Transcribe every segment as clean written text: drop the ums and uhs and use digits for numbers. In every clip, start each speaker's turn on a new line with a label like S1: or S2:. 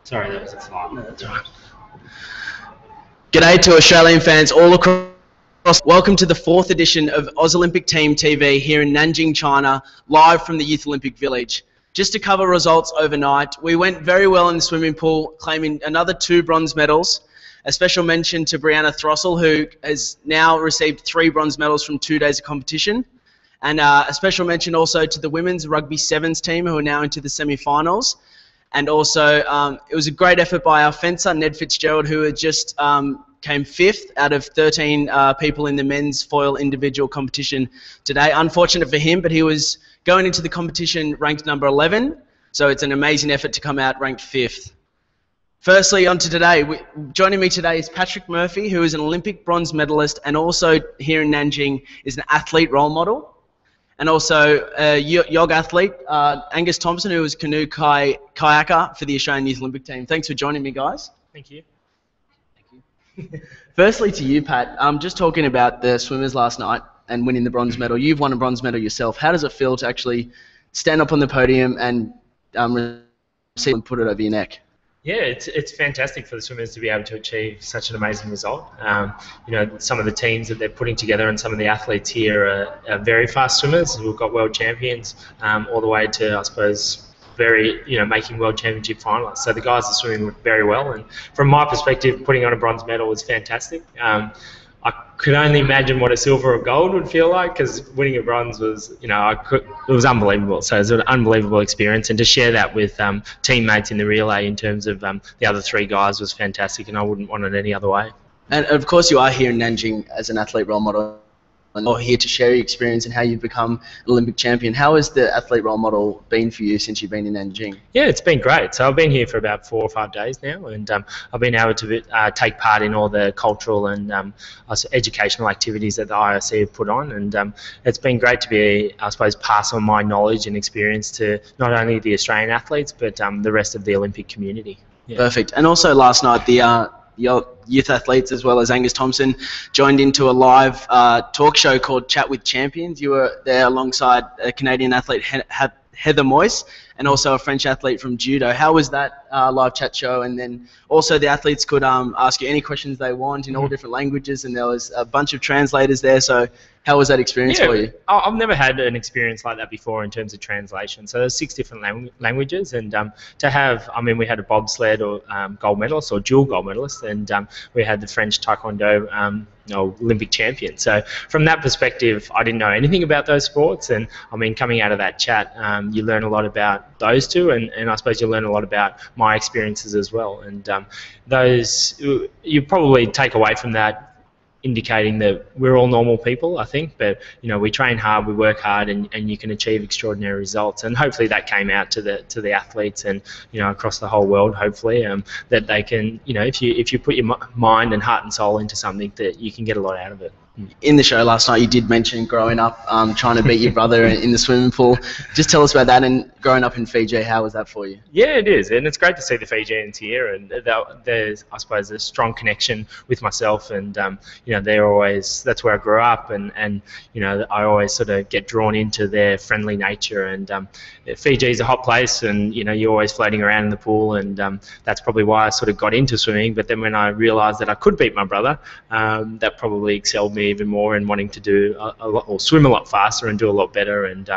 S1: Sorry, that was a slide.
S2: No, that's all right. G'day to Australian fans all across. Welcome to the 4th edition of AUSOlympicTeam TV here in Nanjing, China, live from the Youth Olympic Village. Just to cover results overnight, we went very well in the swimming pool, claiming another 2 bronze medals. A special mention to Brianna Throssell, who has now received 3 bronze medals from 2 days of competition. And a special mention also to the women's rugby sevens team, who are now into the semi-finals. And also, it was a great effort by our fencer, Ned Fitzgerald, who had just came 5th out of 13 people in the men's foil individual competition today. Unfortunate for him, but he was going into the competition ranked number 11, so it's an amazing effort to come out ranked 5th. Firstly, on to today. Joining me today is Patrick Murphy, who is an Olympic bronze medalist and also here in Nanjing is an athlete role model. And also a YOG athlete, Angus Thompson, who is canoe kayaker for the Australian Youth Olympic Team. Thanks for joining me, guys.
S1: Thank you.
S2: Firstly to you, Pat, just talking about the swimmers last night and winning the bronze medal. You've won a bronze medal yourself. How does it feel to actually stand up on the podium and receive and put it over your neck?
S1: Yeah, it's fantastic for the swimmers to be able to achieve such an amazing result. You know, some of the teams that they're putting together and some of the athletes here are very fast swimmers. We've got world champions all the way to, I suppose, making world championship finalists. So the guys are swimming very well, and from my perspective, putting on a bronze medal was fantastic. I could only imagine what a silver or gold would feel like, because winning a bronze was, it was unbelievable. So it was an unbelievable experience, and to share that with teammates in the relay in terms of the other 3 guys was fantastic, and I wouldn't want it any other way.
S2: And of course, you are here in Nanjing as an athlete role model, or here to share your experience and how you've become an Olympic champion. How has the athlete role model been for you since you've been in Nanjing?
S1: Yeah, it's been great. So I've been here for about 4 or 5 days now, and I've been able to take part in all the cultural and educational activities that the IOC have put on, and it's been great to be, I suppose, pass on my knowledge and experience to not only the Australian athletes, but the rest of the Olympic community. Yeah.
S2: Perfect. And also last night, your youth athletes, as well as Angus Thompson, joined into a live talk show called Chat with Champions. You were there alongside a Canadian athlete, Heather Moyes, and also a French athlete from judo. How was that live chat show? And then also the athletes could ask you any questions they want in all different languages, and there was a bunch of translators there. So how was that experience for you?
S1: I've never had an experience like that before in terms of translation. So there's 6 different languages, and to have, we had a bobsled or gold medalist or dual gold medalist, and we had the French taekwondo Olympic champion. So from that perspective, I didn't know anything about those sports, and coming out of that chat, you learn a lot about those 2, and I suppose you learn a lot about my experiences as well. And those, you probably take away from that indicating that we're all normal people, I think, but we train hard, we work hard, and you can achieve extraordinary results. And hopefully that came out to the athletes and across the whole world. Hopefully that they can, if you put your mind and heart and soul into something, that you can get a lot out of it.
S2: In the show last night, you did mention growing up, trying to beat your brother in the swimming pool. Just tell us about that, and growing up in Fiji, how was that for you?
S1: Yeah, it is, and it's great to see the Fijians here, and there's, I suppose, a strong connection with myself, and they're always, that's where I grew up, and I always sort of get drawn into their friendly nature, and Fiji is a hot place, and you're always floating around in the pool, and that's probably why I sort of got into swimming. But then when I realised that I could beat my brother, that probably excelled me even more in wanting to do a lot, or swim a lot faster and do a lot better, and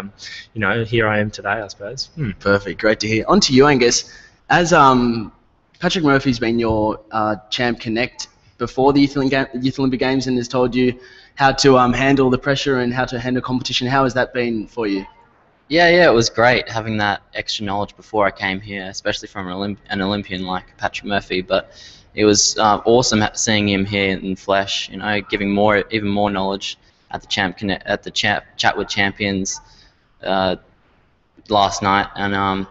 S1: here I am today, I suppose.
S2: Perfect, great to hear. On to you, Angus. As Patrick Murphy's been your Champ Connect before the Youth Olympic Games and has told you how to handle the pressure and how to handle competition, how has that been for you?
S3: Yeah, it was great having that extra knowledge before I came here, especially from an Olympian like Patrick Murphy. But it was awesome seeing him here in flesh, giving even more knowledge at the Chat with Champions last night, and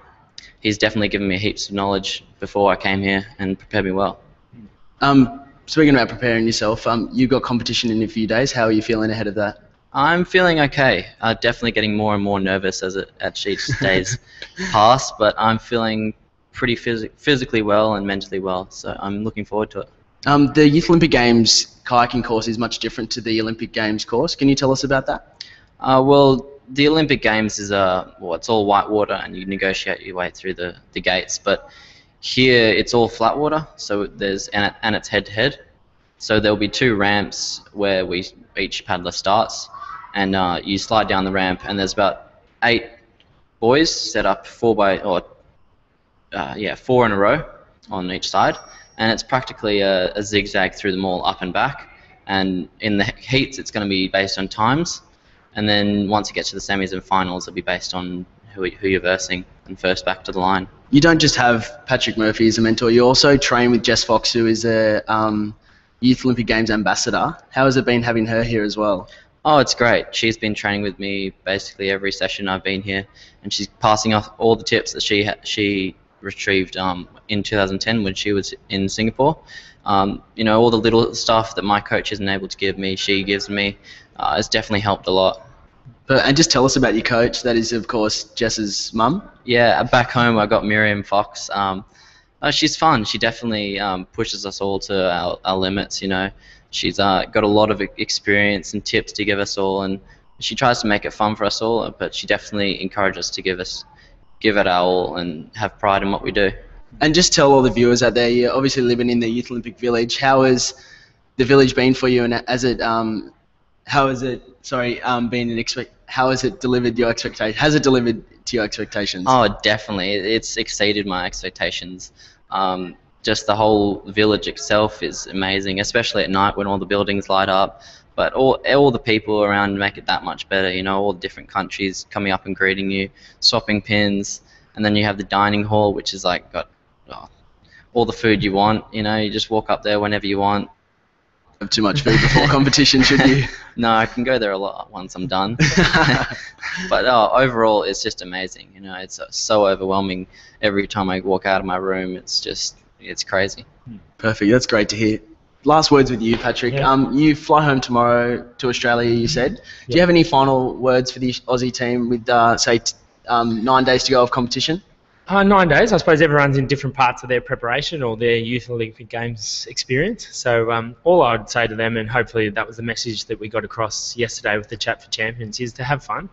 S3: he's definitely given me heaps of knowledge before I came here and prepared me well.
S2: Speaking about preparing yourself, you've got competition in a few days. How are you feeling ahead of that?
S3: I'm feeling okay. Definitely getting more and more nervous as each days pass, but I'm feeling pretty physically well and mentally well, so I'm looking forward to it.
S2: The Youth Olympic Games kayaking course is much different to the Olympic Games course. Can you tell us about that?
S3: Well, the Olympic Games is well, it's all white water, and you negotiate your way through the gates. But here it's all flat water, so there's and it's head to head. So there'll be 2 ramps where each paddler starts, and you slide down the ramp, and there's about 8 boys set up 4 in a row on each side, and it's practically a zigzag through them all up and back. And in the heats, it's going to be based on times, and then once it gets to the semis and finals, it'll be based on who you're versing and first back to the line.
S2: You don't just have Patrick Murphy as a mentor, you also train with Jess Fox, who is a Youth Olympic Games ambassador. How has it been having her here as well?
S3: Oh, it's great. She's been training with me basically every session I've been here, and she's passing off all the tips that she retrieved in 2010 when she was in Singapore. You know, all the little stuff that my coach isn't able to give me, she gives me. It's definitely helped a lot.
S2: And just tell us about your coach. That is, of course, Jess's mum.
S3: Yeah, back home I got Miriam Fox. She's fun. She definitely pushes us all to our limits. You know, she's got a lot of experience and tips to give us all, and she tries to make it fun for us all. But she definitely encourages us to give it our all and have pride in what we do.
S2: And just tell all the viewers out there, you're obviously living in the Youth Olympic Village. How has the village been for you, and how has it delivered your expectations? Has it delivered to your expectations?
S3: Oh, definitely. It's exceeded my expectations. Just the whole village itself is amazing, especially at night when all the buildings light up. But all the people around make it that much better. You know, all the different countries coming up and greeting you, swapping pins, and then you have the dining hall, which is like got all the food you want. You know, you just walk up there whenever you want.
S2: Have too much food before competition, should you?
S3: No, I can go there a lot once I'm done. But overall, it's just amazing. You know, it's so overwhelming every time I walk out of my room. It's crazy.
S2: Perfect. That's great to hear. Last words with you, Patrick.
S1: Yeah.
S2: You fly home tomorrow to Australia, you said. Do you have any final words for the Aussie team with, 9 days to go of competition?
S1: 9 days. I suppose everyone's in different parts of their preparation or their Youth Olympic Games experience. So all I would say to them, and hopefully that was the message that we got across yesterday with the Chat for Champions, is to have fun.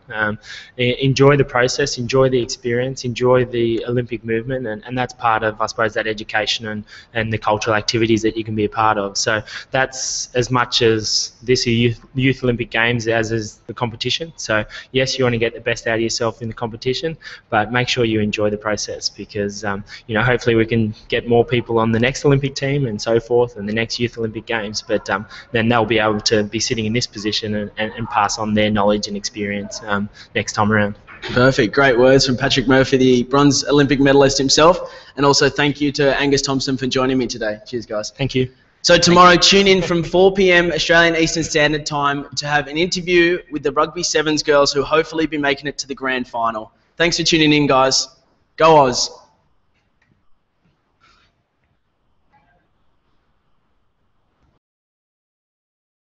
S1: Enjoy the process, enjoy the experience, enjoy the Olympic movement, and that's part of, I suppose, that education and the cultural activities that you can be a part of. So that's as much as this Youth Olympic Games as is the competition. So yes, you want to get the best out of yourself in the competition, but make sure you enjoy the process, because you know, hopefully we can get more people on the next Olympic team and so forth, and the next Youth Olympic Games. But then they'll be able to be sitting in this position and pass on their knowledge and experience next time around.
S2: Perfect. Great words from Patrick Murphy, the bronze Olympic medalist himself. And also thank you to Angus Thompson for joining me today. Cheers, guys.
S1: Thank you.
S2: So tomorrow, tune in from 4 p.m. Australian Eastern Standard Time to have an interview with the Rugby Sevens girls who hopefully be making it to the grand final. Thanks for tuning in, guys. Go Oz.